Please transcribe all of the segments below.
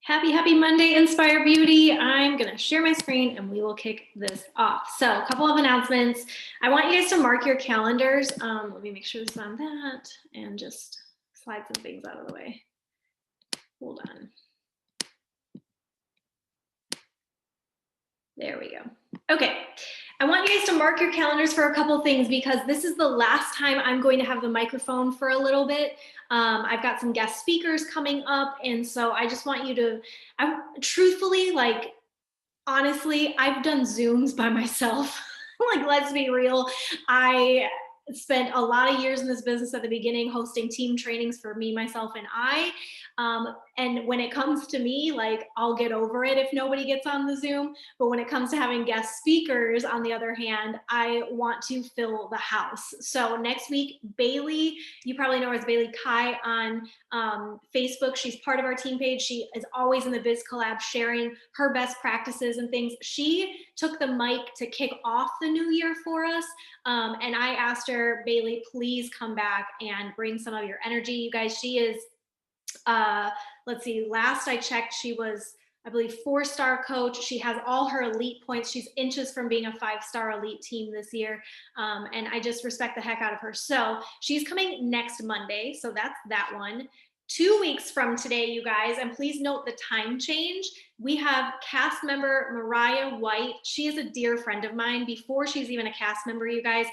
Happy Monday, Inspire Beauty. I'm gonna share my screen and we will kick this off. So a couple of announcements. I want you guys to mark your calendars. Let me make sure this is on that and just slide some things out of the way. Hold on. There we go. Okay, I want you guys to mark your calendars for a couple things because this is the last time I'm going to have the microphone for a little bit. I've got some guest speakers coming up, and so I just want you to, truthfully, like, honestly, I've done Zooms by myself. Like, let's be real. I spent a lot of years in this business at the beginning hosting team trainings for me, myself, and I. And when it comes to me, like, I'll get over it if nobody gets on the Zoom. But when it comes to having guest speakers, on the other hand, I want to fill the house. So next week, Bailey, you probably know her as Bailey Kai on Facebook. She's part of our team page. She is always in the Biz Collab sharing her best practices and things. She took the mic to kick off the new year for us. And I asked her, Bailey, please come back and bring some of your energy. You guys, she is, let's see, last I checked, she was, I believe, 4-star coach. She has all her elite points. She's inches from being a 5-star elite team this year. And I just respect the heck out of her. So she's coming next Monday. So that's that one. 2 weeks from today, you guys, and please note the time change. We have cast member Mariah White. She is a dear friend of mine before she's even a cast member, you guys.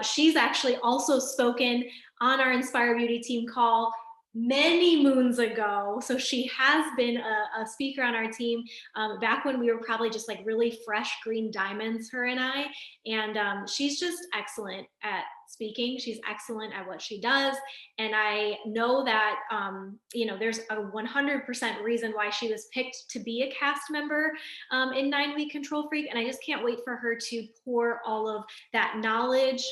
She's actually also spoken on our Inspire Beauty team call many moons ago. So she has been a speaker on our team back when we were probably just like really fresh green diamonds, her and I. And she's just excellent at speaking. She's excellent at what she does. And I know that, there's a 100% reason why she was picked to be a cast member in 9 Week Control Freak. And I just can't wait for her to pour all of that knowledge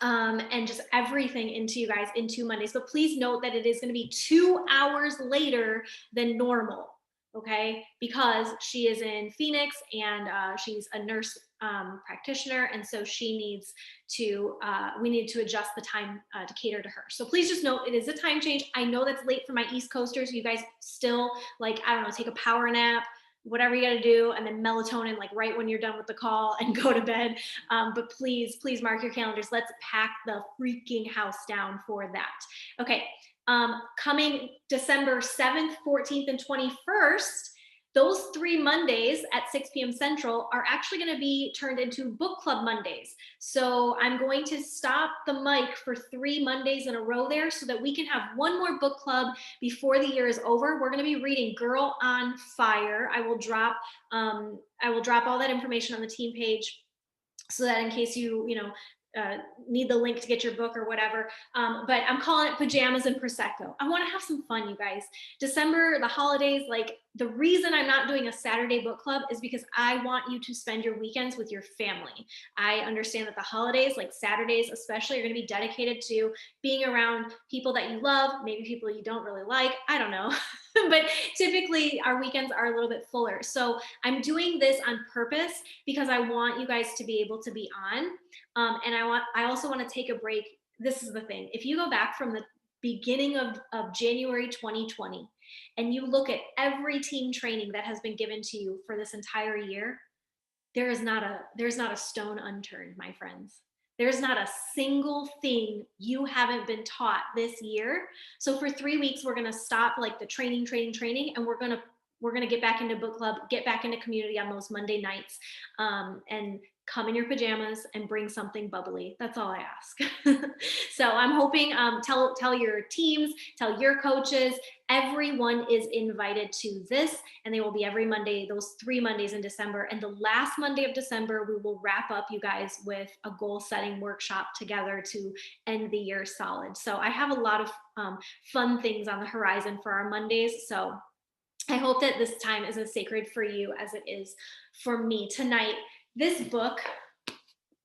and just everything into you guys into Mondays. But please note that it is going to be 2 hours later than normal, okay? Because she is in Phoenix and she's a nurse practitioner, and so she needs to, we need to adjust the time to cater to her. So please just note it is a time change. I know that's late for my East Coasters. You guys still, like, I don't know, take a power nap, whatever you got to do, and then melatonin, like right when you're done with the call, and go to bed. But please mark your calendars. Let's pack the freaking house down for that. Okay, coming December 7th, 14th, and 21st, those 3 Mondays at 6 p.m. Central are actually going to be turned into book club Mondays. So I'm going to stop the mic for 3 Mondays in a row there so that we can have one more book club before the year is over. We're going to be reading Girl on Fire. I will drop all that information on the team page so that in case you need the link to get your book or whatever. But I'm calling it Pajamas and Prosecco. I want to have some fun, you guys. December, the holidays, like, the reason I'm not doing a Saturday book club is because I want you to spend your weekends with your family. I understand that the holidays, like Saturdays especially, are going to be dedicated to being around people that you love, maybe people you don't really like, I don't know. But typically our weekends are a little bit fuller. So I'm doing this on purpose because I want you guys to be able to be on. And I also want to take a break. This is the thing. If you go back from the beginning of January 2020 and you look at every team training that has been given to you for this entire year, there's not a stone unturned, my friends. There's not a single thing you haven't been taught this year. So for 3 weeks, we're going to stop like the training, and we're going to get back into book club, get back into community on those Monday nights, and come in your pajamas and bring something bubbly. That's all I ask. So I'm hoping, tell your teams, tell your coaches, everyone is invited to this, and they will be every Monday, those 3 Mondays in December. And the last Monday of December, we will wrap up, you guys, with a goal setting workshop together to end the year solid. So I have a lot of fun things on the horizon for our Mondays. So I hope that this time is as sacred for you as it is for me. Tonight, this book,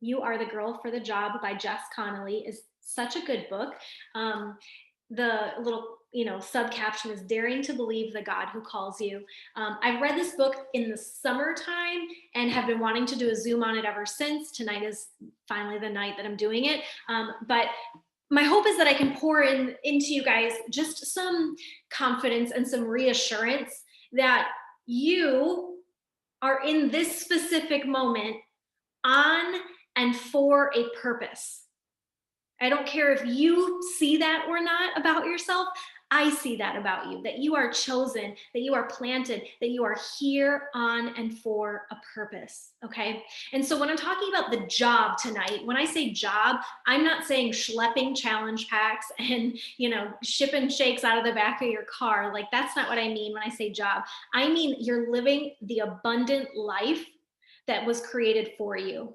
You Are the Girl for the Job by Jess Connolly, is such a good book. The little subcaption is Daring to Believe the God Who Calls You. I've read this book in the summertime and have been wanting to do a Zoom on it ever since. Tonight is finally the night that I'm doing it. But my hope is that I can pour into you guys just some confidence and some reassurance that you are in this specific moment on and for a purpose. I don't care if you see that or not about yourself. I see that about you, that you are chosen, that you are planted, that you are here on and for a purpose. Okay. And so when I'm talking about the job tonight, when I say job, I'm not saying schlepping challenge packs and, shipping shakes out of the back of your car. Like, that's not what I mean when I say job. I mean, you're living the abundant life that was created for you.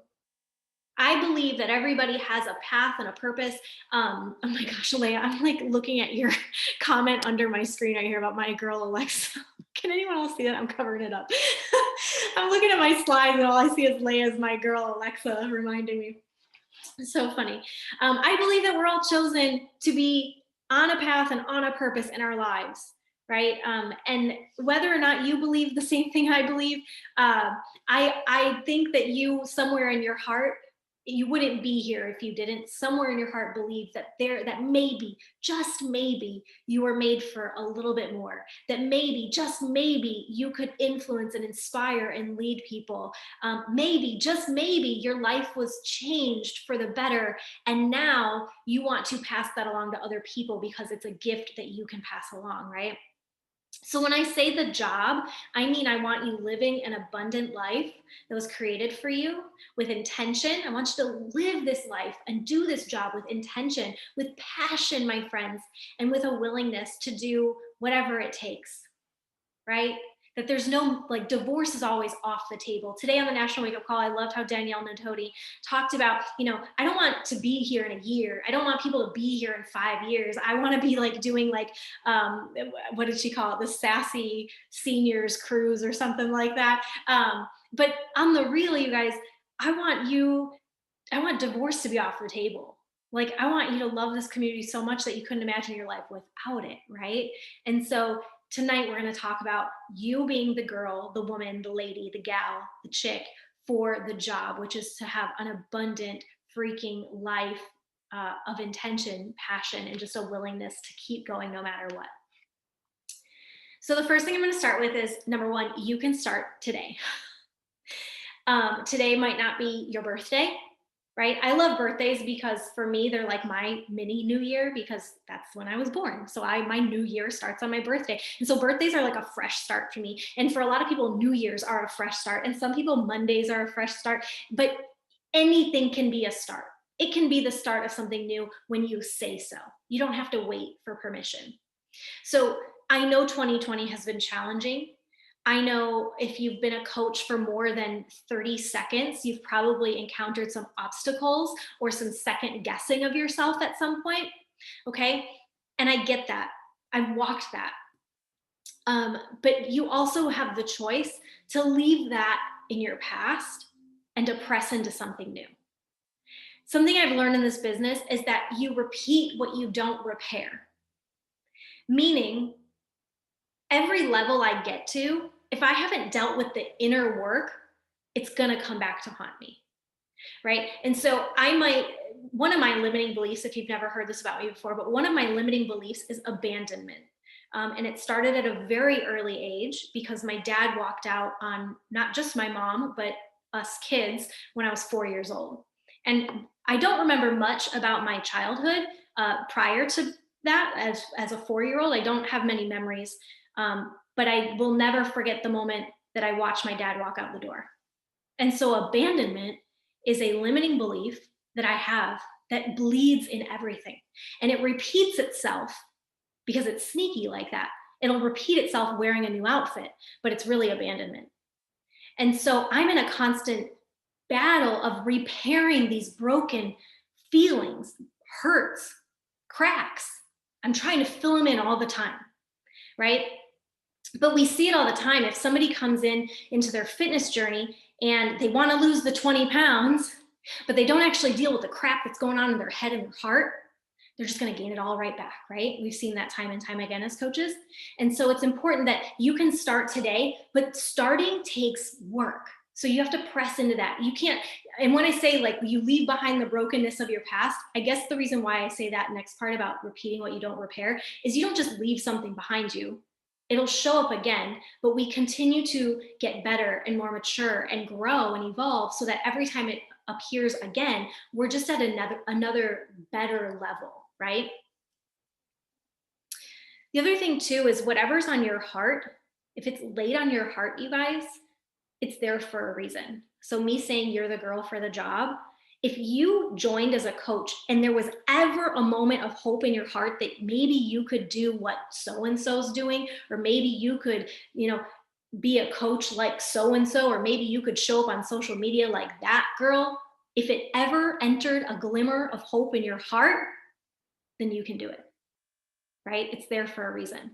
I believe that everybody has a path and a purpose. Oh my gosh, Leah, I'm like looking at your comment under my screen right here about my girl Alexa. Can anyone else see that? I'm covering it up. I'm looking at my slides and all I see is Leia's my girl Alexa reminding me. It's so funny. I believe that we're all chosen to be on a path and on a purpose in our lives, right? And whether or not you believe the same thing I believe, I think that you somewhere in your heart, you wouldn't be here if you didn't somewhere in your heart believe that maybe, just maybe, you were made for a little bit more, that maybe, just maybe, you could influence and inspire and lead people. Maybe, just maybe, your life was changed for the better, and now you want to pass that along to other people because it's a gift that you can pass along, right? So when I say the job, I mean I want you living an abundant life that was created for you with intention. I want you to live this life and do this job with intention, with passion, my friends, and with a willingness to do whatever it takes, right? That there's no, like, divorce is always off the table. Today on the National Wake Up Call, I loved how Danielle Natodi talked about, I don't want to be here in a year. I don't want people to be here in 5 years. I want to be like doing like, what did she call it? The sassy seniors cruise or something like that. But on the real, you guys, I want divorce to be off the table. Like, I want you to love this community so much that you couldn't imagine your life without it, right? And so tonight we're going to talk about you being the girl, the woman, the lady, the gal, the chick for the job, which is to have an abundant freaking life of intention, passion, and just a willingness to keep going no matter what. So the first thing I'm going to start with is, number one, you can start today. Today might not be your birthday, right? I love birthdays because for me, they're like my mini new year, because that's when I was born. So my new year starts on my birthday. And so birthdays are like a fresh start for me. And for a lot of people, New Year's are a fresh start. And some people, Mondays are a fresh start. But anything can be a start. It can be the start of something new when you say so. You don't have to wait for permission. So I know 2020 has been challenging. I know if you've been a coach for more than 30 seconds, you've probably encountered some obstacles or some second guessing of yourself at some point. Okay. And I get that. I've walked that. But you also have the choice to leave that in your past and to press into something new. Something I've learned in this business is that you repeat what you don't repair. Meaning, every level I get to, if I haven't dealt with the inner work, it's going to come back to haunt me. Right. And so one of my limiting beliefs, if you've never heard this about me before, but one of my limiting beliefs is abandonment. And it started at a very early age because my dad walked out on not just my mom, but us kids when I was 4 years old. And I don't remember much about my childhood prior to that as a 4-year-old. I don't have many memories. But I will never forget the moment that I watched my dad walk out the door. And so abandonment is a limiting belief that I have that bleeds in everything. And it repeats itself because it's sneaky like that. It'll repeat itself wearing a new outfit, but it's really abandonment. And so I'm in a constant battle of repairing these broken feelings, hurts, cracks. I'm trying to fill them in all the time, right? But we see it all the time. If somebody comes into their fitness journey and they want to lose the 20 pounds, but they don't actually deal with the crap that's going on in their head and their heart, they're just going to gain it all right back, right? We've seen that time and time again as coaches. And so it's important that you can start today, but starting takes work. So you have to press into that. You can't, and when I say like you leave behind the brokenness of your past, I guess the reason why I say that next part about repeating what you don't repair is you don't just leave something behind you. It'll show up again, but we continue to get better and more mature and grow and evolve so that every time it appears again, we're just at another better level, right? The other thing too is whatever's on your heart, if it's laid on your heart, you guys, it's there for a reason. So me saying you're the girl for the job, if you joined as a coach and there was ever a moment of hope in your heart that maybe you could do what so and so's doing, or maybe you could, be a coach like so and so, or maybe you could show up on social media like that girl, if it ever entered a glimmer of hope in your heart, then you can do it, right? It's there for a reason.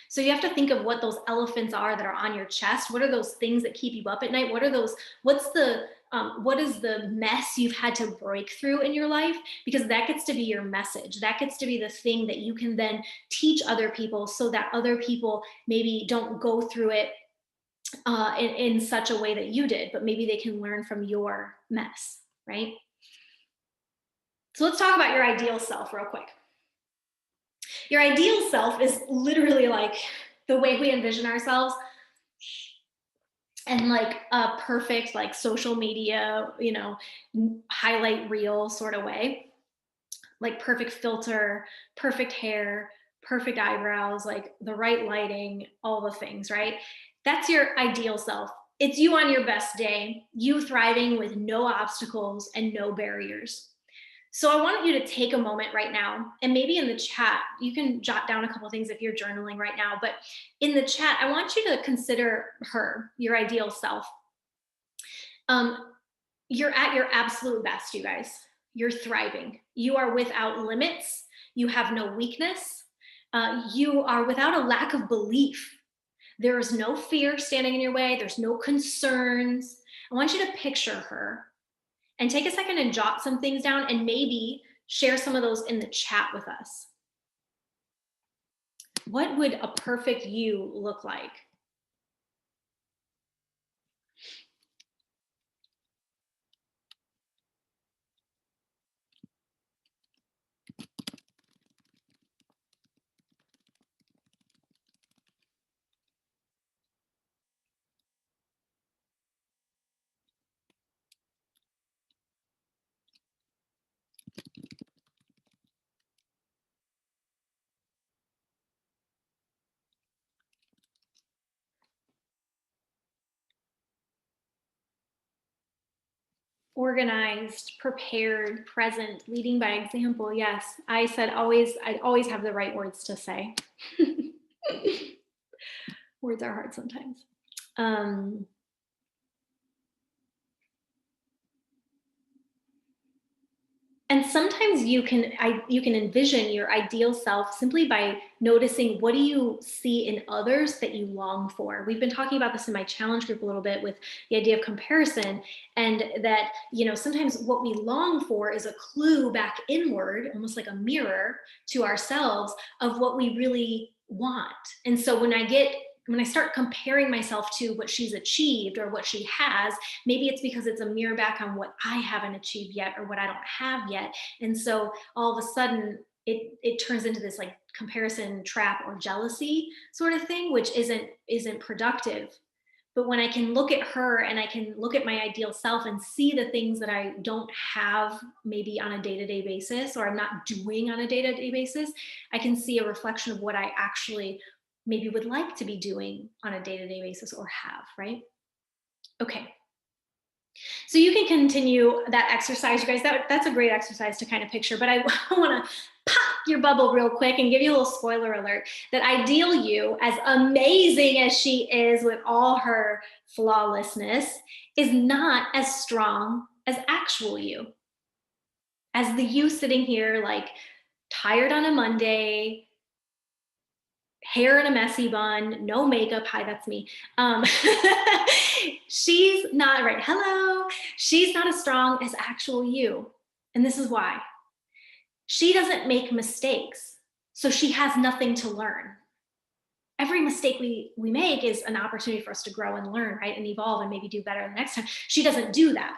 So you have to think of what those elephants are that are on your chest. What are those things that keep you up at night? What are those, what is the mess you've had to break through in your life? Because that gets to be your message. That gets to be the thing that you can then teach other people so that other people maybe don't go through it in such a way that you did, but maybe they can learn from your mess, right? So let's talk about your ideal self real quick. Your ideal self is literally like the way we envision ourselves, and like a perfect like social media, highlight reel sort of way, like perfect filter, perfect hair, perfect eyebrows, like the right lighting, all the things, right? That's your ideal self. It's you on your best day, you thriving with no obstacles and no barriers. So I want you to take a moment right now, and maybe in the chat, you can jot down a couple of things if you're journaling right now, but in the chat, I want you to consider her, your ideal self. You're at your absolute best, you guys. You're thriving. You are without limits. You have no weakness. You are without a lack of belief. There is no fear standing in your way. There's no concerns. I want you to picture her and take a second and jot some things down and maybe share some of those in the chat with us. What would a perfect you look like? Organized, prepared, present, leading by example. Yes, I said I always have the right words to say. Words are hard sometimes. And sometimes you can envision your ideal self simply by noticing, what do you see in others that you long for? We've been talking about this in my challenge group a little bit with the idea of comparison, and that sometimes what we long for is a clue back inward, almost like a mirror to ourselves, of what we really want. And so when I start comparing myself to what she's achieved or what she has, maybe it's because it's a mirror back on what I haven't achieved yet or what I don't have yet. And so all of a sudden it turns into this like comparison trap or jealousy sort of thing, which isn't productive. But when I can look at her and I can look at my ideal self and see the things that I don't have maybe on a day-to-day basis, or I'm not doing on a day-to-day basis, I can see a reflection of what I actually maybe would like to be doing on a day-to-day basis or have, right? Okay. So you can continue that exercise, you guys. That's a great exercise to kind of picture, but I want to pop your bubble real quick and give you a little spoiler alert that ideal you, as amazing as she is with all her flawlessness, is not as strong as actual you. As the you sitting here like tired on a Monday, hair in a messy bun, no makeup. Hi, that's me. She's not right. Hello. She's not as strong as actual you. And this is why. She doesn't make mistakes, so she has nothing to learn. Every mistake we make is an opportunity for us to grow and learn, right? And evolve and maybe do better the next time. She doesn't do that.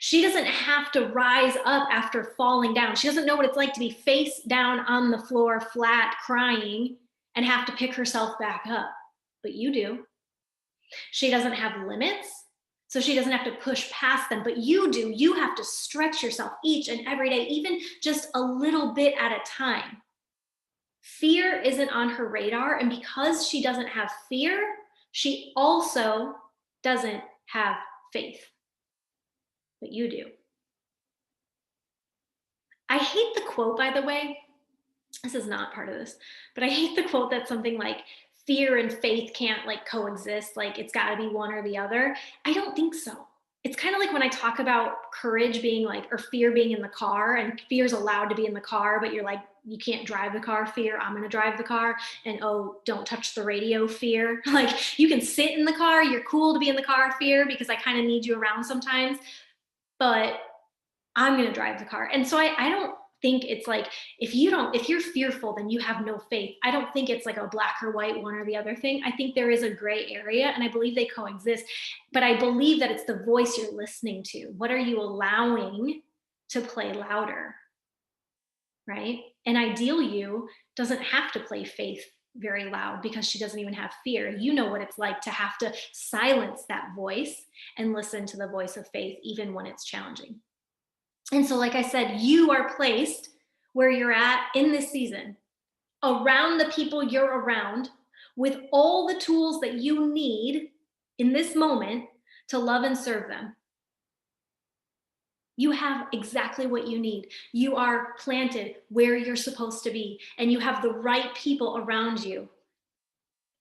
She doesn't have to rise up after falling down. She doesn't know what it's like to be face down on the floor, flat, crying, and have to pick herself back up. but you do. She doesn't have limits, so she doesn't have to push past them, but you do. You have to stretch yourself each and every day, even just a little bit at a time. Fear isn't on her radar, and because she doesn't have fear, she also doesn't have faith, but you do. I hate the quote, by the way. This is not part of this, but I hate the quote that's something like fear and faith can't like coexist, like it's got to be one or the other. I don't think so. It's kind of like when I talk about courage being like, or fear being in the car, and fear's allowed to be in the car, but you're like, you can't drive the car, fear, I'm going to drive the car. And oh, don't touch the radio, fear. Like you can sit in the car, you're cool to be in the car, fear, because I kind of need you around sometimes, but I'm going to drive the car. And so I don't think it's like, if you're fearful, then you have no faith. I don't think it's like a black or white, one or the other thing. I think there is a gray area, and I believe they coexist, but I believe that it's the voice you're listening to. What are you allowing to play louder? Right? An ideal you doesn't have to play faith very loud because she doesn't even have fear. You know what it's like to have to silence that voice and listen to the voice of faith, even when it's challenging. And so, like I said, you are placed where you're at in this season, around the people you're around, with all the tools that you need in this moment to love and serve them. You have exactly what you need. You are planted where you're supposed to be, and you have the right people around you.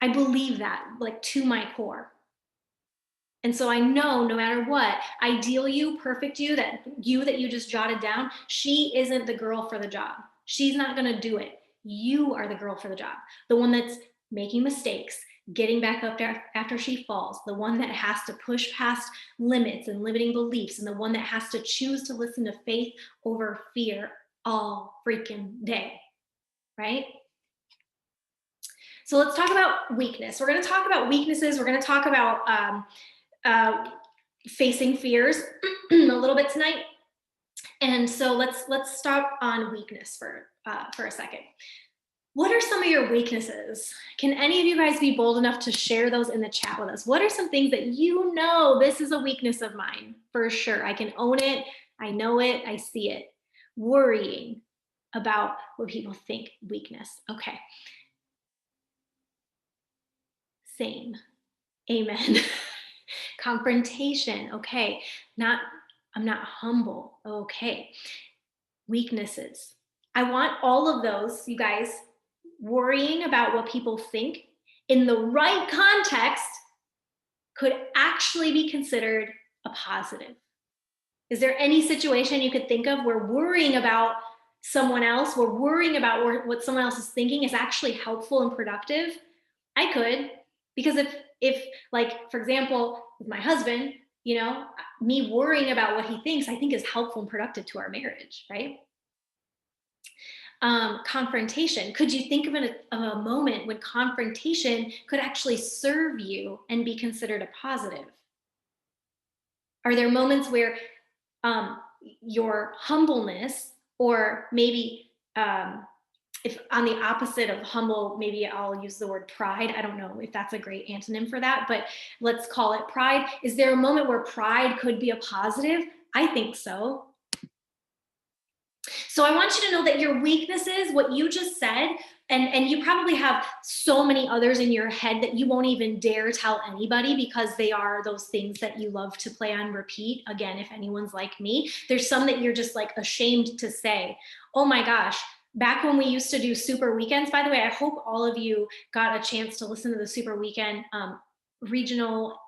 I believe that, like, to my core. And so I know no matter what, ideal you, perfect you that you just jotted down, she isn't the girl for the job. She's not going to do it. You are the girl for the job. The one that's making mistakes, getting back up there after she falls, the one that has to push past limits and limiting beliefs, and the one that has to choose to listen to faith over fear all freaking day, right? So let's talk about weakness. We're going to talk about weaknesses. We're going to talk about facing fears a little bit tonight. And so let's stop on weakness for a second. What are some of your weaknesses? Can any of you guys be bold enough to share those in the chat with us? What are some things that you know this is a weakness of mine for sure? I can own it. I know it. I see it. Worrying about what people think. Weakness. Okay. Same. Amen. Confrontation. Okay. I'm not humble. Okay. Weaknesses. I want all of those, you guys, worrying about what people think in the right context could actually be considered a positive. Is there any situation you could think of where worrying about someone else, where worrying about what someone else is thinking is actually helpful and productive? I could, because if like, for example, with my husband, you know, me worrying about what he thinks, I think is helpful and productive to our marriage, right? Confrontation. Could you think of a moment when confrontation could actually serve you and be considered a positive? Are there moments where your humbleness, or maybe if on the opposite of humble, maybe I'll use the word pride. I don't know if that's a great antonym for that, but let's call it pride. Is there a moment where pride could be a positive? I think so. So I want you to know that your weaknesses, what you just said, and you probably have so many others in your head that you won't even dare tell anybody because they are those things that you love to play on repeat. Again, if anyone's like me, there's some that you're just like ashamed to say. Oh my gosh, back when we used to do super weekends, by the way, I hope all of you got a chance to listen to the super weekend regional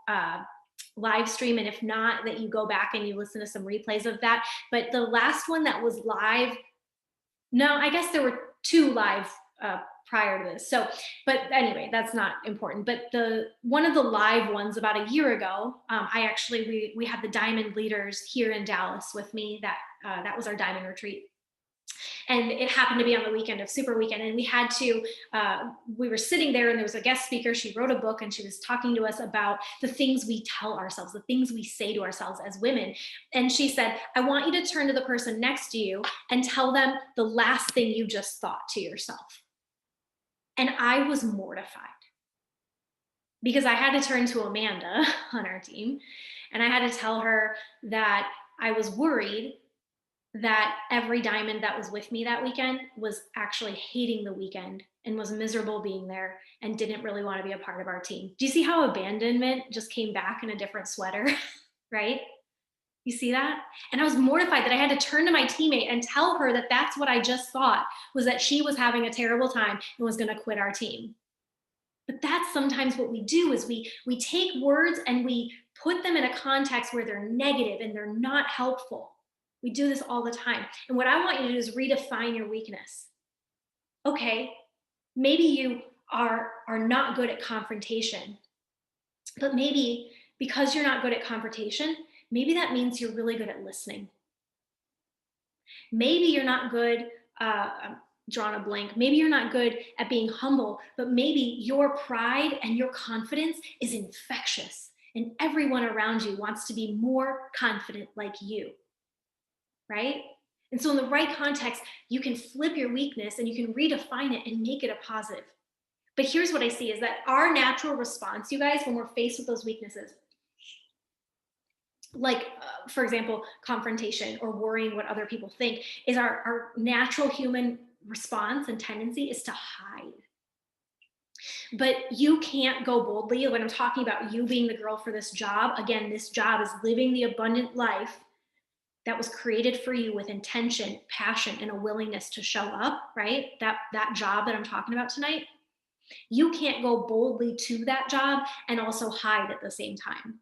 live stream, and if not, that you go back and you listen to some replays of that. But the last one that was live, no, I guess there were two live prior to this. So, but anyway, that's not important. But the one of the live ones about a year ago, we had the Diamond leaders here in Dallas with me. That was our Diamond retreat. And it happened to be on the weekend of Super Weekend. And we were sitting there, and there was a guest speaker. She wrote a book, and she was talking to us about the things we tell ourselves, the things we say to ourselves as women. And she said, I want you to turn to the person next to you and tell them the last thing you just thought to yourself. And I was mortified. because I had to turn to Amanda on our team, and I had to tell her that I was worried that every diamond that was with me that weekend was actually hating the weekend and was miserable being there and didn't really want to be a part of our team. Do you see how abandonment just came back in a different sweater? Right? You see that? And I was mortified that I had to turn to my teammate and tell her that that's what I just thought, was that she was having a terrible time and was going to quit our team. But that's sometimes what we do, is we take words and we put them in a context where they're negative and they're not helpful. We do this all the time. And what I want you to do is redefine your weakness. Okay, maybe you are not good at confrontation, but maybe because you're not good at confrontation, maybe that means you're really good at listening. Maybe you're not good, I'm drawing a blank. Maybe you're not good at being humble, but maybe your pride and your confidence is infectious, and everyone around you wants to be more confident like you, right? And so, in the right context, you can flip your weakness and you can redefine it and make it a positive. But here's what I see is that our natural response, you guys, when we're faced with those weaknesses, like for example, confrontation or worrying what other people think, is our natural human response and tendency is to hide. But you can't go boldly. When I'm talking about you being the girl for this job, again, this job is living the abundant life that was created for you with intention, passion, and a willingness to show up, right? That job that I'm talking about tonight. You can't go boldly to that job and also hide at the same time.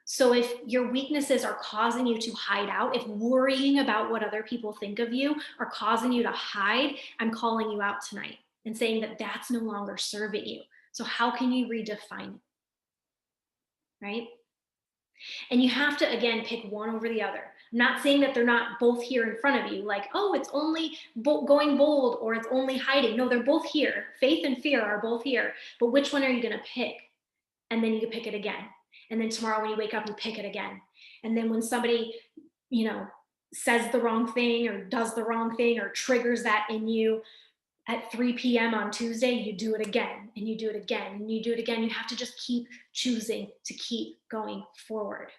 So if your weaknesses are causing you to hide out, if worrying about what other people think of you are causing you to hide, I'm calling you out tonight and saying that that's no longer serving you. So how can you redefine it? Right? And you have to, again, pick one over the other. I'm not saying that they're not both here in front of you, like, oh, it's only going bold or it's only hiding. No, they're both here. Faith and fear are both here. But which one are you going to pick? And then you can pick it again. And then tomorrow when you wake up, you pick it again. And then when somebody, says the wrong thing or does the wrong thing or triggers that in you at 3 p.m. on Tuesday, you do it again and you do it again and you do it again. You have to just keep choosing to keep going forward.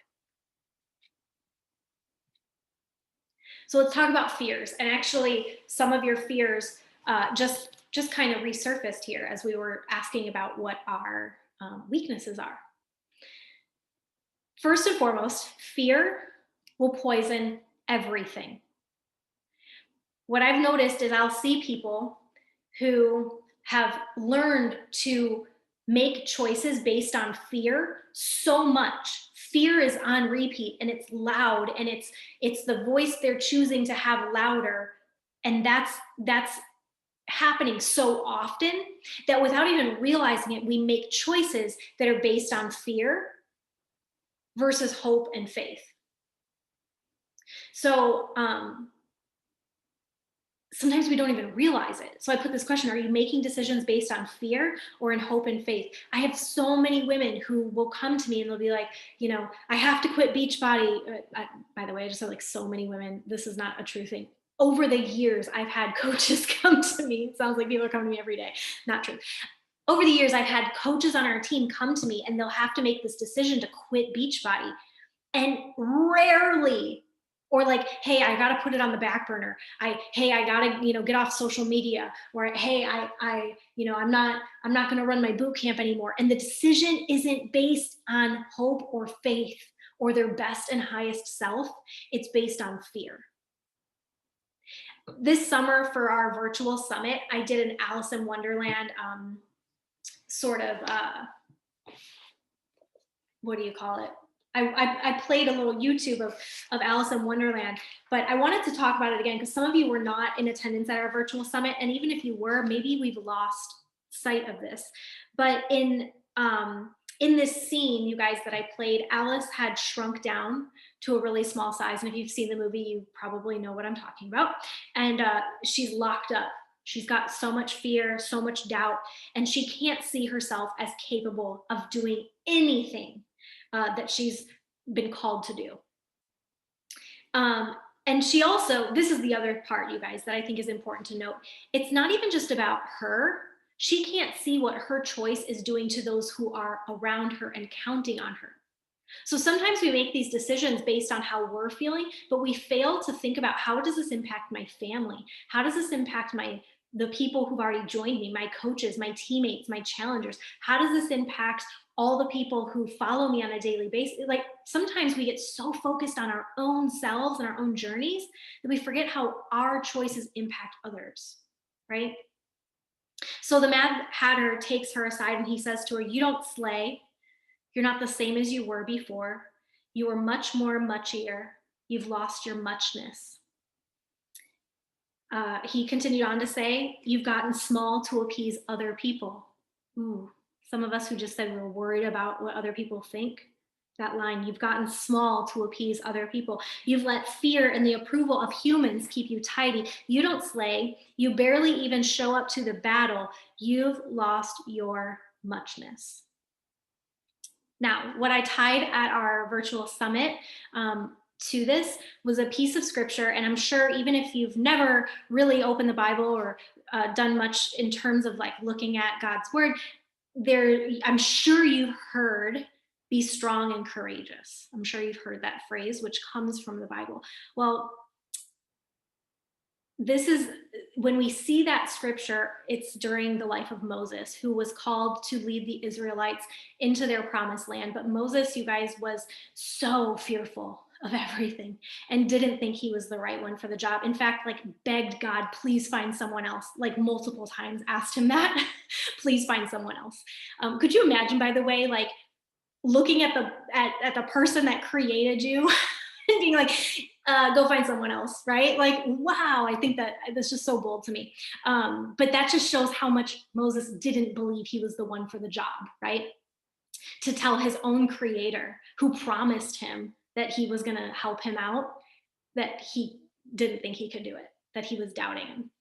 So let's talk about fears. And actually, some of your fears just kind of resurfaced here as we were asking about what our weaknesses are. First and foremost, fear will poison everything. What I've noticed is I'll see people who have learned to make choices based on fear so much. Fear is on repeat and it's loud and it's the voice they're choosing to have louder, and that's happening so often that without even realizing it, we make choices that are based on fear versus hope and faith. So sometimes we don't even realize it. So I put this question: are you making decisions based on fear or in hope and faith? I have so many women who will come to me and they'll be like, I have to quit Beachbody. By the way, I just have like so many women. This is not a true thing. Over the years, I've had coaches come to me. It sounds like people are coming to me every day. Not true. Over the years, I've had coaches on our team come to me and they'll have to make this decision to quit Beachbody. And rarely, or like, hey, I got to put it on the back burner. I got to, get off social media, or hey, I'm not going to run my boot camp anymore. And the decision isn't based on hope or faith or their best and highest self. It's based on fear. This summer for our virtual summit, I did an Alice in Wonderland sort of, what do you call it? I played a little YouTube of Alice in Wonderland, but I wanted to talk about it again because some of you were not in attendance at our virtual summit. And even if you were, maybe we've lost sight of this. But in this scene, you guys, that I played, Alice had shrunk down to a really small size. And if you've seen the movie, you probably know what I'm talking about. And she's locked up. She's got so much fear, so much doubt, and she can't see herself as capable of doing anything that she's been called to do. And she also, this is the other part, you guys, that I think is important to note. It's not even just about her. She can't see what her choice is doing to those who are around her and counting on her. So sometimes we make these decisions based on how we're feeling, but we fail to think about, how does this impact my family? How does this impact the people who've already joined me, my coaches, my teammates, my challengers? How does this impact all the people who follow me on a daily basis? Like, sometimes we get so focused on our own selves and our own journeys that we forget how our choices impact others, right? So the Mad Hatter takes her aside and he says to her, "You don't slay. You're not the same as you were before. You are much more muchier. You've lost your muchness." He continued on to say, "You've gotten small to appease other people." Ooh, some of us who just said we're worried about what other people think. That line, "You've gotten small to appease other people. You've let fear and the approval of humans keep you tidy. You don't slay. You barely even show up to the battle. You've lost your muchness." Now, what I tied at our virtual summit to this was a piece of scripture. And I'm sure even if you've never really opened the Bible or done much in terms of like looking at God's word, I'm sure you've heard, "Be strong and courageous." I'm sure you've heard that phrase, which comes from the Bible. Well, this is when we see that scripture, it's during the life of Moses, who was called to lead the Israelites into their promised land. But Moses, you guys, was so fearful of everything and didn't think he was the right one for the job. In fact, like, begged God, "Please find someone else," like multiple times asked him that. "Please find someone else." Could you imagine, by the way, like looking at the person that created you and being like, "Go find someone else," right? Like, wow, I think that's just so bold to me. But that just shows how much Moses didn't believe he was the one for the job, right? To tell his own creator, who promised him that he was going to help him out, that he didn't think he could do it, that he was doubting him.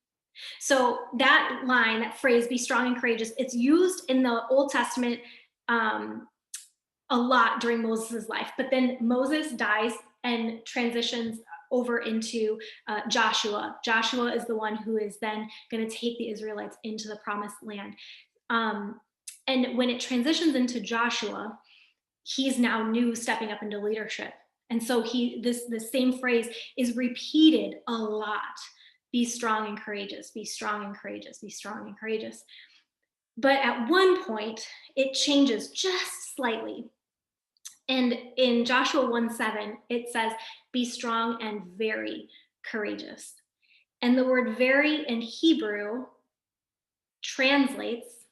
So that line, that phrase, "Be strong and courageous," it's used in the Old Testament a lot during Moses' life. But then Moses dies and transitions over into Joshua. Joshua is the one who is then going to take the Israelites into the promised land. And when it transitions into Joshua, he's now new, stepping up into leadership. And so the same phrase is repeated a lot. "Be strong and courageous, be strong and courageous, be strong and courageous." But at one point, it changes just slightly. And in Joshua 1:7, it says, "Be strong and very courageous." And the word "very" in Hebrew translates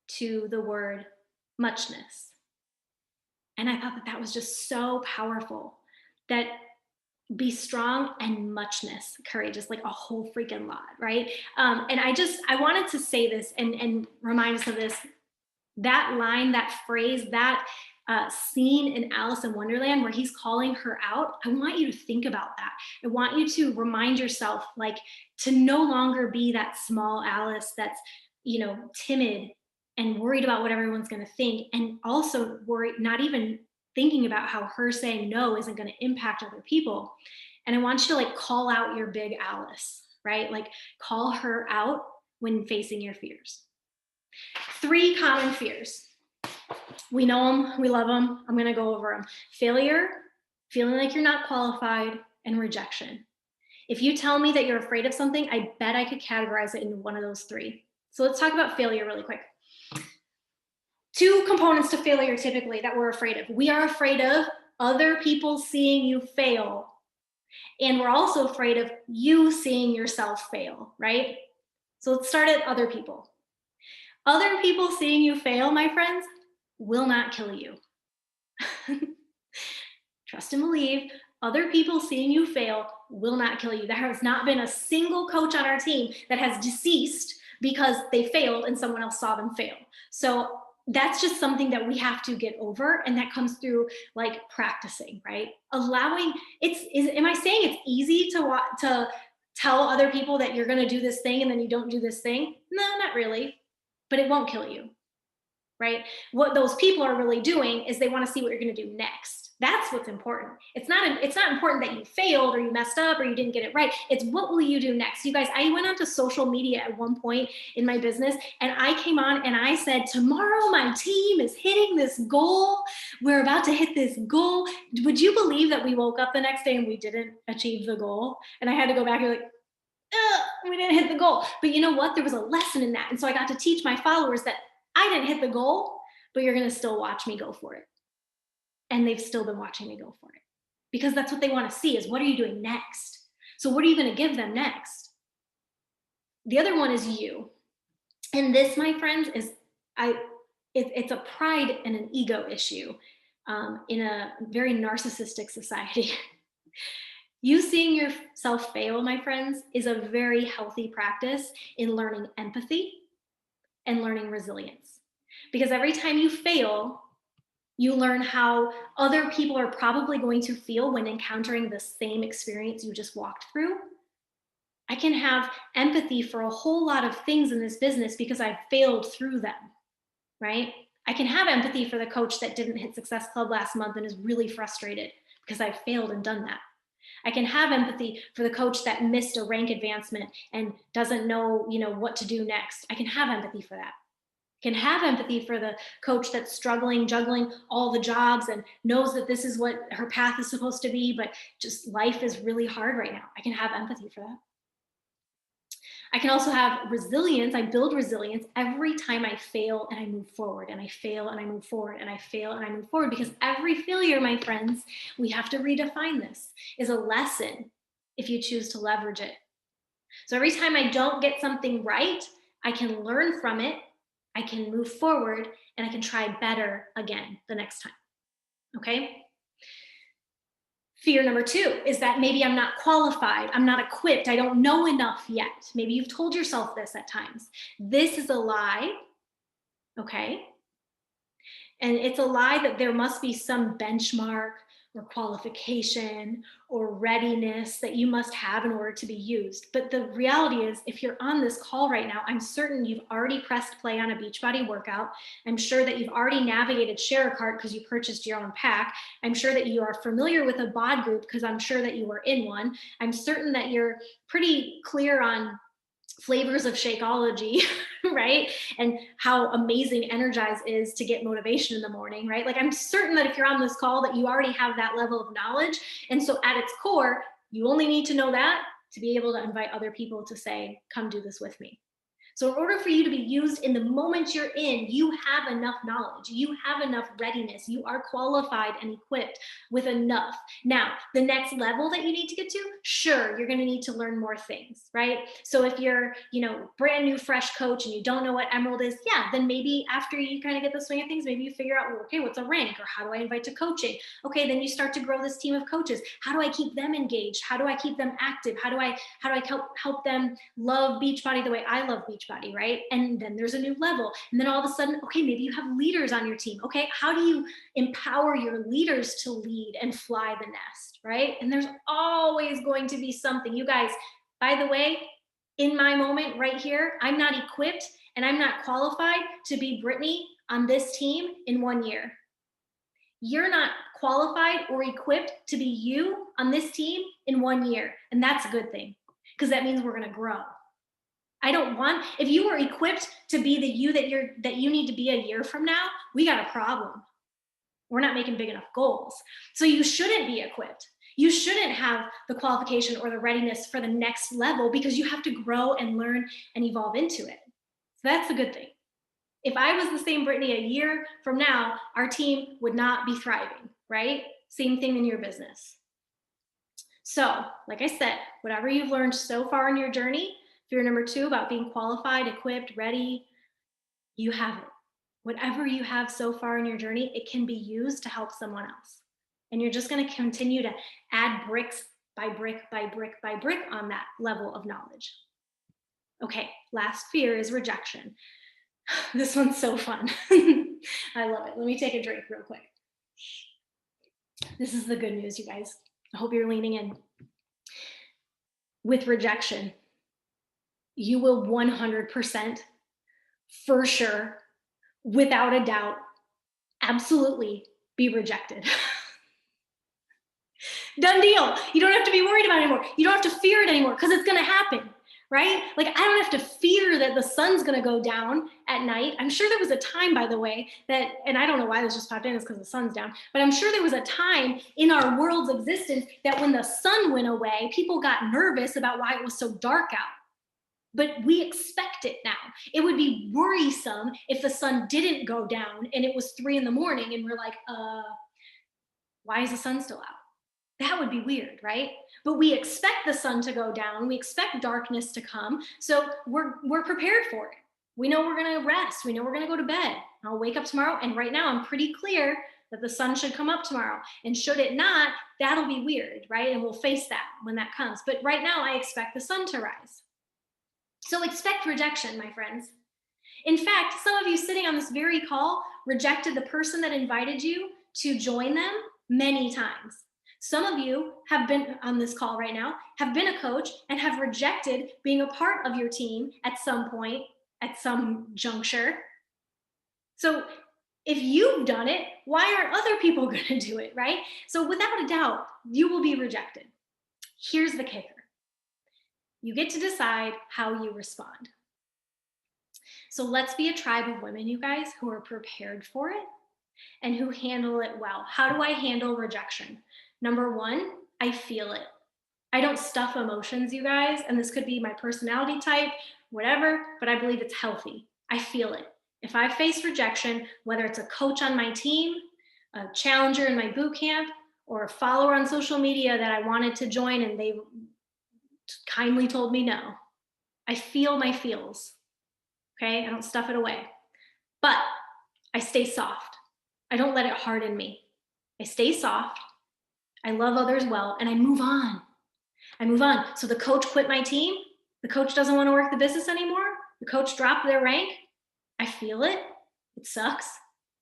to the word muchness. And I thought that was just so powerful, that be strong and muchness, courageous, like a whole freaking lot, right? And I wanted to say this and remind us of this. That line, that phrase, that scene in Alice in Wonderland where he's calling her out, I want you to think about that. I want you to remind yourself, like, to no longer be that small Alice that's, timid and worried about what everyone's going to think, and also worried, not even thinking about how her saying no isn't going to impact other people. And I want you to like call out your big Alice, right? Like, call her out when facing your fears. 3 common fears. We know them, we love them. I'm going to go over them. Failure, feeling like you're not qualified, and rejection. If you tell me that you're afraid of something, I bet I could categorize it into one of those 3. So let's talk about failure really quick. 2 components to failure typically that we're afraid of. We are afraid of other people seeing you fail. And we're also afraid of you seeing yourself fail, right? So let's start at other people. Other people seeing you fail, my friends, will not kill you. Trust and believe, other people seeing you fail will not kill you. There has not been a single coach on our team that has deceased because they failed and someone else saw them fail. So that's just something that we have to get over, and that comes through like practicing, right? Am I saying it's easy to tell other people that you're going to do this thing and then you don't do this thing? No, not really, but it won't kill you, right? What those people are really doing is they want to see what you're going to do next. That's what's important. It's not important that you failed or you messed up or you didn't get it right. It's what will you do next? You guys, I went onto social media at one point in my business and I came on and I said, tomorrow my team is hitting this goal. We're about to hit this goal. Would you believe that we woke up the next day and we didn't achieve the goal? And I had to go back and be like, we didn't hit the goal. But you know what? There was a lesson in that. And so I got to teach my followers that I didn't hit the goal, but you're going to still watch me go for it. And they've still been watching me go for it because that's what they want to see is what are you doing next? So what are you going to give them next? The other one is you. And this, my friends, is it's a pride and an ego issue in a very narcissistic society. You seeing yourself fail, my friends, is a very healthy practice in learning empathy and learning resilience. Because every time you fail, you learn how other people are probably going to feel when encountering the same experience you just walked through. I can have empathy for a whole lot of things in this business because I've failed through them, right? I can have empathy for the coach that didn't hit Success Club last month and is really frustrated because I've failed and done that. I can have empathy for the coach that missed a rank advancement and doesn't know, what to do next. I can have empathy for that. Can have empathy for the coach that's struggling, juggling all the jobs and knows that this is what her path is supposed to be, but just life is really hard right now. I can have empathy for that. I can also have resilience. I build resilience every time I fail and I move forward, and I fail and I move forward, and I fail and I move forward, because every failure, my friends, we have to redefine this, is a lesson if you choose to leverage it. So every time I don't get something right, I can learn from it, I can move forward, and I can try better again the next time. Okay? Fear number 2 is that maybe I'm not qualified, I'm not equipped, I don't know enough yet. Maybe you've told yourself this at times. This is a lie, okay? And it's a lie that there must be some benchmark or qualification or readiness that you must have in order to be used. But the reality is, if you're on this call right now, I'm certain you've already pressed play on a Beachbody workout. I'm sure that you've already navigated ShareCart because you purchased your own pack. I'm sure that you are familiar with a bod group because I'm sure that you were in one. I'm certain that you're pretty clear on flavors of Shakeology, right? And how amazing Energize is to get motivation in the morning, right? Like, I'm certain that if you're on this call that you already have that level of knowledge. And so at its core, you only need to know that to be able to invite other people to say, come do this with me. So in order for you to be used in the moment you're in, you have enough knowledge, you have enough readiness, you are qualified and equipped with enough. Now, the next level that you need to get to, sure, you're going to need to learn more things, right? So if you're, brand new, fresh coach and you don't know what Emerald is, yeah, then maybe after you kind of get the swing of things, maybe you figure out, well, okay, what's a rank, or how do I invite to coaching? Okay, then you start to grow this team of coaches. How do I keep them engaged? How do I keep them active? How do I help them love Beachbody the way I love Beachbody, right? And then there's a new level. And then all of a sudden, okay, maybe you have leaders on your team. Okay, how do you empower your leaders to lead and fly the nest, right? And there's always going to be something. You guys, by the way, in my moment right here, I'm not equipped and I'm not qualified to be Brittany on this team in 1 year. You're not qualified or equipped to be you on this team in 1 year. And that's a good thing, because that means we're going to grow. If you were equipped to be the you that you need to be a year from now, we got a problem. We're not making big enough goals. So you shouldn't be equipped. You shouldn't have the qualification or the readiness for the next level, because you have to grow and learn and evolve into it. So that's a good thing. If I was the same Brittany a year from now, our team would not be thriving, right? Same thing in your business. So, like I said, whatever you've learned so far in your journey, fear number 2 about being qualified, equipped, ready, you have it. Whatever you have so far in your journey, it can be used to help someone else. And you're just going to continue to add bricks by brick by brick by brick on that level of knowledge. Okay, last fear is rejection. This one's so fun. I love it. Let me take a drink real quick. This is the good news, you guys. I hope you're leaning in. With rejection, you will 100% for sure without a doubt, absolutely be rejected. Done deal. You don't have to be worried about it anymore. You don't have to fear it anymore because it's going to happen, right? Like, I don't have to fear that the sun's going to go down at night. I'm sure there was a time, by the way, that, and I don't know why this just popped in, it's because the sun's down, but I'm sure there was a time in our world's existence that when the sun went away, people got nervous about why it was so dark out. But we expect it now. It would be worrisome if the sun didn't go down and it was 3 a.m. and we're like, why is the sun still out? That would be weird, right? But we expect the sun to go down. We expect darkness to come. So we're prepared for it. We know we're going to rest. We know we're going to go to bed. I'll wake up tomorrow. And right now I'm pretty clear that the sun should come up tomorrow. And should it not, that'll be weird, right? And we'll face that when that comes. But right now I expect the sun to rise. So expect rejection, my friends. In fact, some of you sitting on this very call rejected the person that invited you to join them many times. Some of you have been on this call right now, have been a coach, and have rejected being a part of your team at some point, at some juncture. So if you've done it, why aren't other people going to do it, right? So without a doubt, you will be rejected. Here's the kicker. You get to decide how you respond. So let's be a tribe of women, you guys, who are prepared for it and who handle it well. How do I handle rejection? Number one, I feel it. I don't stuff emotions, you guys, and this could be my personality type, whatever, but I believe it's healthy. I feel it. If I face rejection, whether it's a coach on my team, a challenger in my boot camp, or a follower on social media that I wanted to join and they kindly told me no, I feel my feels, okay? I don't stuff it away, but I stay soft. I don't let it harden me. I stay soft. I love others well, and I move on. I move on. So the coach quit my team. The coach doesn't want to work the business anymore. The coach dropped their rank. I feel it. It sucks.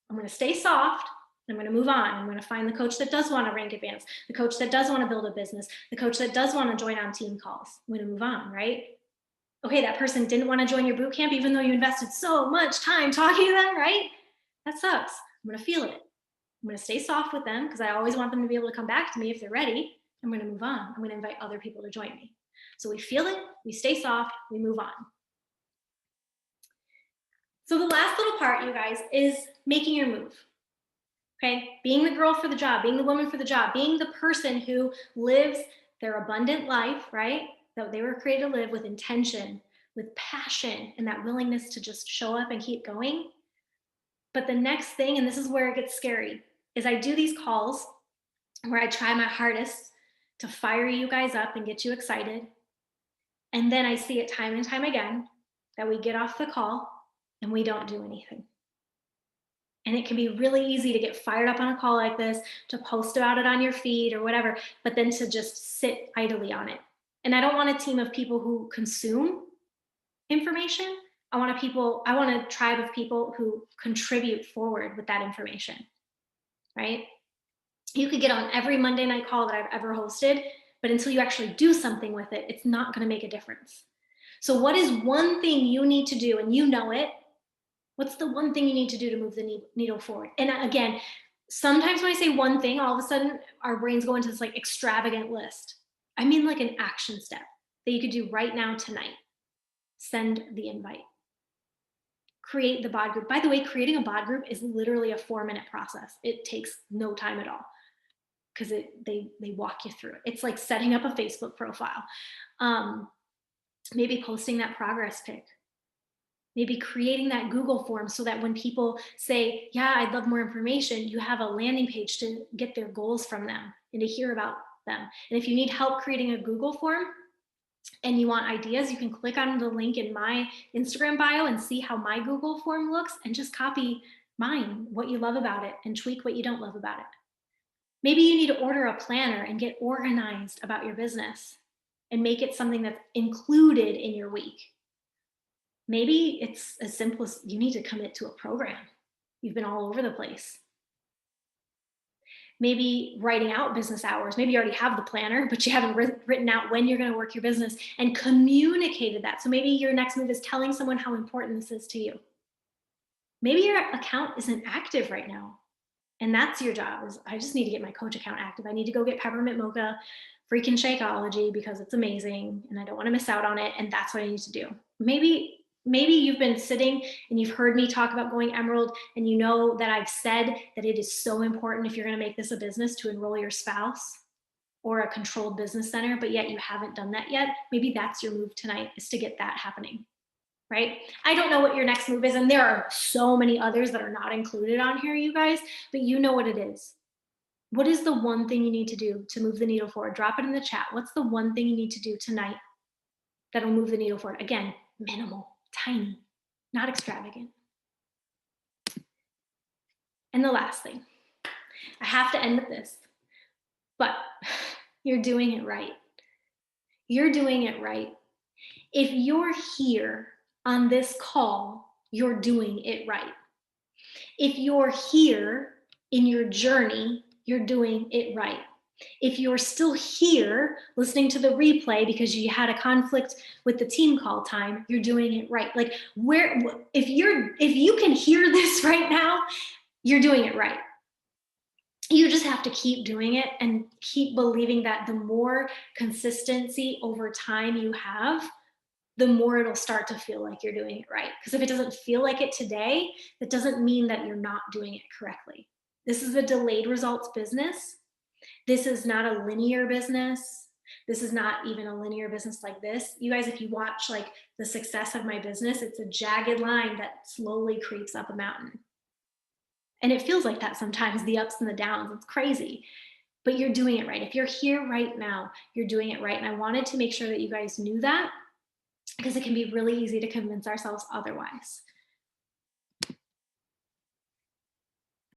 I'm going to stay soft. I'm going to move on. I'm going to find the coach that does want to rank advance, the coach that does want to build a business, the coach that does want to join on team calls. I'm going to move on, right? Okay, that person didn't want to join your boot camp, even though you invested so much time talking to them, right? That sucks. I'm going to feel it. I'm going to stay soft with them because I always want them to be able to come back to me if they're ready. I'm going to move on. I'm going to invite other people to join me. So we feel it, we stay soft, we move on. So the last little part, you guys, is making your move. Okay, being the girl for the job, being the woman for the job, being the person who lives their abundant life, right? That they were created to live with intention, with passion, and that willingness to just show up and keep going. But the next thing, and this is where it gets scary, is I do these calls where I try my hardest to fire you guys up and get you excited. And then I see it time and time again that we get off the call and we don't do anything. And it can be really easy to get fired up on a call like this, to post about it on your feed or whatever, but then to just sit idly on it. And I don't want a team of people who consume information. I want a tribe of people who contribute forward with that information, right? You could get on every Monday night call that I've ever hosted, but until you actually do something with it, it's not going to make a difference. So what is one thing you need to do, and you know it? What's the one thing you need to do to move the needle forward? And again, sometimes when I say one thing, all of a sudden our brains go into this like extravagant list. I mean like an action step that you could do right now tonight. Send the invite. Create the bod group. By the way, creating a bod group is literally a 4-minute process. It takes no time at all because they walk you through it. It's like setting up a Facebook profile. Maybe posting that progress pic. Maybe creating that Google form so that when people say, yeah, I'd love more information, you have a landing page to get their goals from them and to hear about them. And if you need help creating a Google form and you want ideas, you can click on the link in my Instagram bio and see how my Google form looks and just copy mine, what you love about it, and tweak what you don't love about it. Maybe you need to order a planner and get organized about your business and make it something that's included in your week. Maybe it's as simple as you need to commit to a program. You've been all over the place. Maybe writing out business hours. Maybe you already have the planner, but you haven't written out when you're going to work your business and communicated that. So maybe your next move is telling someone how important this is to you. Maybe your account isn't active right now. And that's your job is I just need to get my coach account active. I need to go get peppermint mocha freaking Shakeology because it's amazing and I don't want to miss out on it. And that's what I need to do. Maybe you've been sitting and you've heard me talk about going emerald and you know that I've said that it is so important if you're going to make this a business to enroll your spouse or a controlled business center, but yet you haven't done that yet. Maybe that's your move tonight is to get that happening. Right? I don't know what your next move is, and there are so many others that are not included on here, you guys, but you know what it is. What is the one thing you need to do to move the needle forward? Drop it in the chat. What's the one thing you need to do tonight that'll move the needle forward? Again, minimal, tiny, not extravagant. And the last thing, I have to end with this, but you're doing it right. You're doing it right. If you're here on this call, you're doing it right. If you're here in your journey, you're doing it right. If you're still here listening to the replay because you had a conflict with the team call time, you're doing it right. Like if you can hear this right now, you're doing it right. You just have to keep doing it and keep believing that the more consistency over time you have, the more it'll start to feel like you're doing it right. Because if it doesn't feel like it today, that doesn't mean that you're not doing it correctly. This is a delayed results business. This is not a linear business. This is not even a linear business like this. You guys, if you watch like the success of my business, it's a jagged line that slowly creeps up a mountain. And it feels like that sometimes, the ups and the downs. It's crazy. But you're doing it right. If you're here right now, you're doing it right. And I wanted to make sure that you guys knew that because it can be really easy to convince ourselves otherwise.